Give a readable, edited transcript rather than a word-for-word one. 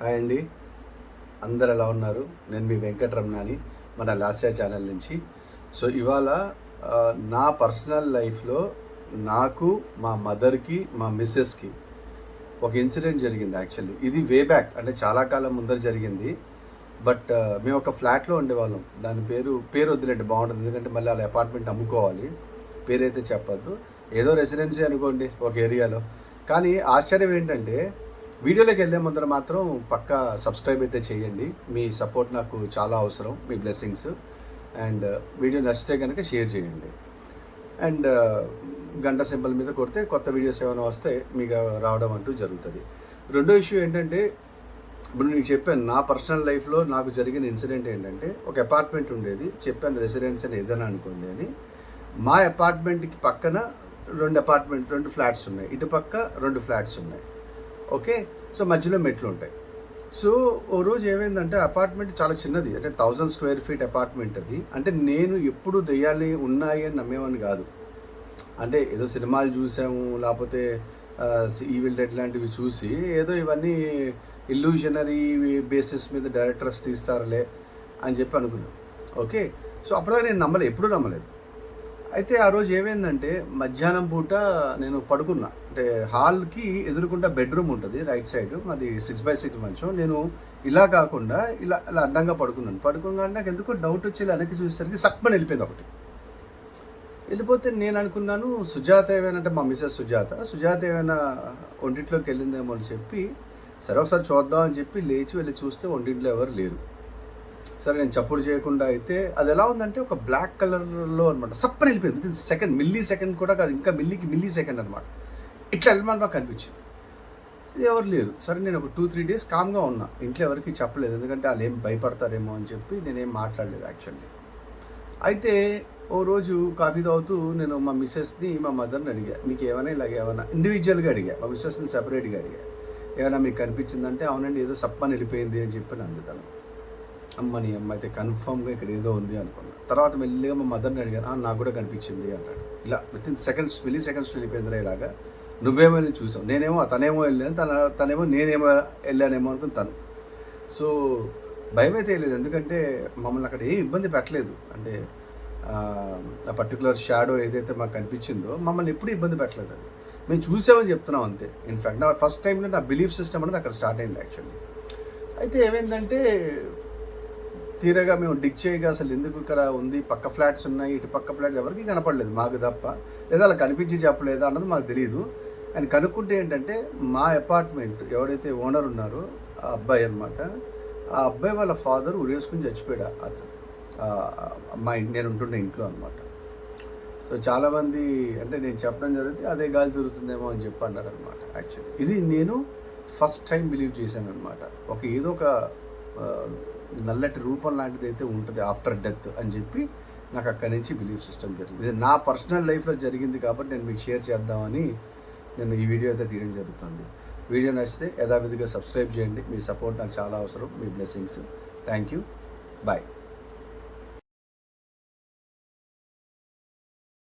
Hi అండి, అందరు ఎలా ఉన్నారు? నేను మీ వెంకటరమణాని మన లాస్యా ఛానల్ నుంచి. సో ఇవాళ నా పర్సనల్ లైఫ్లో నాకు, మా మదర్కి, మా మిస్సెస్కి ఒక ఇన్సిడెంట్ జరిగింది. యాక్చువల్లీ ఇది వే బ్యాక్, అంటే చాలా కాలం ముందర జరిగింది. బట్ మేము ఒక ఫ్లాట్లో ఉండేవాళ్ళం. దాని పేరు వద్దులేండి, బాగుంటుంది. ఎందుకంటే మళ్ళీ అలా అపార్ట్మెంట్ అమ్ముకోవాలి. పేరైతే చెప్పద్దు, ఏదో రెసిడెన్సీ అనుకోండి ఒక ఏరియాలో. కానీ ఆశ్చర్యం ఏంటంటే, వీడియోలోకి వెళ్ళే ముందర మాత్రం పక్కా సబ్స్క్రైబ్ అయితే చేయండి. మీ సపోర్ట్ నాకు చాలా అవసరం, మీ బ్లెస్సింగ్స్. అండ్ వీడియో నచ్చితే కనుక షేర్ చేయండి. అండ్ గంట సింబల్ మీద కొడితే కొత్త వీడియోస్ ఏమైనా వస్తే మీకు రావడం అంటూ జరుగుతుంది. రెండో ఇష్యూ ఏంటంటే, ఇప్పుడు నేను చెప్పాను నా పర్సనల్ లైఫ్లో నాకు జరిగిన ఇన్సిడెంట్ ఏంటంటే, ఒక అపార్ట్మెంట్ ఉండేది, చెప్పాను రెసిడెన్స్ అని ఏదైనా అనుకోండి అని. మా అపార్ట్మెంట్కి పక్కన రెండు ఫ్లాట్స్ ఉన్నాయి, ఇటు పక్క 2 ఫ్లాట్స్ ఉన్నాయి. ఓకే, సో మధ్యలో మెట్లు ఉంటాయి. సో ఓ రోజు ఏమైందంటే, అపార్ట్మెంట్ చాలా చిన్నది, అంటే 1000 స్క్వేర్ ఫీట్ అపార్ట్మెంట్ అది. అంటే నేను ఎప్పుడు దెయ్యాలు ఉన్నాయి అని నమ్మేవాడిని కాదు. అంటే ఏదో సినిమాలు చూసాము, లేకపోతే ఈవిల్ డెడ్ లాంటివి చూసి ఏదో ఇవన్నీ ఇల్యూషనరీ బేసిస్ మీద డైరెక్టర్స్ తీస్తారులే అని చెప్పి అనుకున్నాను. ఓకే, సో అప్పటిదాకా నేను ఎప్పుడూ నమ్మలేదు. అయితే ఆ రోజు ఏమైందంటే, మధ్యాహ్నం పూట నేను పడుకున్నా. అంటే హాల్కి ఎదురుకుండా బెడ్రూమ్ ఉంటుంది రైట్ సైడ్, అది 6x6 మంచం. నేను ఇలా కాకుండా ఇలా అడ్డంగా పడుకున్నాను. నాకు ఎందుకో డౌట్ వచ్చి ఇలా వెనక్కి చూసేసరికి సక్మని వెళ్ళిపోయింది ఒకటి. వెళ్ళిపోతే నేను అనుకున్నాను సుజాత ఏమైనా, అంటే మా మిస్సెస్ సుజాత ఏమైనా ఒంటింట్లోకి వెళ్ళిందేమో అని చెప్పి, సరే ఒకసారి చూద్దాం అని చెప్పి లేచి వెళ్ళి చూస్తే ఒంటింట్లో ఎవరు లేరు. సరే నేను చప్పుడు చేయకుండా అయితే, అది ఎలా ఉందంటే ఒక బ్లాక్ కలర్లో అనమాట, సప్పని వెళ్ళిపోయింది. విత్ సెకండ్, మిల్లీ సెకండ్ కూడా కాదు, ఇంకా మిల్లీ సెకండ్ అనమాట. ఇట్లా వెళ్ళమని మాకు కనిపించింది. ఎవరు లేరు. సరే నేను ఒక 2-3 డేస్ కామ్గా ఉన్నా, ఇంట్లో ఎవరికి చెప్పలేదు, ఎందుకంటే వాళ్ళు ఏం భయపడతారేమో అని చెప్పి నేనేం మాట్లాడలేదు యాక్చువల్లీ. అయితే ఓ రోజు కాఫీ తాగుతూ నేను మా మిస్సెస్ని, మా మదర్ని అడిగా, మీకు ఏమైనా ఇండివిజువల్గా అడిగా, మా మిస్సెస్ని సెపరేట్గా అడిగా, ఏమైనా మీకు కనిపించిందంటే అవునండి ఏదో సప్పని వెళ్ళిపోయింది అని చెప్పి అందుతాను. అమ్మని అమ్మ అయితే కన్ఫామ్గా ఇక్కడ ఏదో ఉంది అనుకున్నాను. తర్వాత మెల్లిగా మా మదర్ని అడిగాను, నాకు కూడా కనిపించింది అంటాడు. ఇలా వితిన్ సెకండ్స్, మిల్లీ సెకండ్స్లో వెళ్ళిపోయిందిరా. ఇలాగా నువ్వేమో వెళ్ళి చూసావు, నేనేమో తనేమో వెళ్ళాను, తనేమో నేనేమో వెళ్ళానేమో అనుకుని తను. సో భయం అయితే లేదు, ఎందుకంటే మమ్మల్ని అక్కడ ఏం ఇబ్బంది పెట్టలేదు. అంటే ఆ పర్టికులర్ షాడో ఏదైతే మాకు కనిపించిందో మమ్మల్ని ఎప్పుడూ ఇబ్బంది పెట్టలేదు. అది మేము చూసామని చెప్తున్నాం అంతే. ఇన్ఫ్యాక్ట్ నా ఫస్ట్ టైంలో నా బిలీఫ్ సిస్టమ్ అనేది అక్కడ స్టార్ట్ అయింది యాక్చువల్లీ. అయితే ఏమైందంటే, తీరగా మేము డిగ్ చేయగా అసలు ఎందుకు ఇక్కడ ఉంది, పక్క ఫ్లాట్స్ ఉన్నాయి, ఇటు పక్క ఫ్లాట్స్ ఎవరికి కనపడలేదు మాకు తప్ప, లేదా అలా కనిపించి చెప్పలేదా అన్నది మాకు తెలియదు. అండ్ కనుక్కుంటే ఏంటంటే, మా అపార్ట్మెంట్ ఎవరైతే ఓనర్ ఉన్నారో ఆ అబ్బాయి అనమాట, ఆ అబ్బాయి వాళ్ళ ఫాదర్ ఉరేసుకుని చచ్చిపోయాడు అతను నేను ఉంటుండే ఇంట్లో అనమాట. సో చాలామంది అంటే నేను చెప్పడం జరిగింది, అదే గాలి తిరుగుతుందేమో అని చెప్పి అన్నారు అనమాట. యాక్చువల్లీ ఇది నేను ఫస్ట్ టైం బిలీవ్ చేశాను అనమాట. ఏదో ఒక నల్లటి రూపం లాంటిది అయితే ఉంటుంది ఆఫ్టర్ డెత్ అని చెప్పి నాకు అక్కడి నుంచి బిలీఫ్ సిస్టమ్ జరిగింది. ఇది నా పర్సనల్ లైఫ్లో జరిగింది కాబట్టి నేను మీకు షేర్ చేద్దామని నేను ఈ వీడియో అయితే తీయడం జరుగుతుంది. వీడియో నచ్చితే యథావిధిగా సబ్స్క్రైబ్ చేయండి. మీ సపోర్ట్ నాకు చాలా అవసరం, మీ బ్లెస్సింగ్స్. Thank you, bye.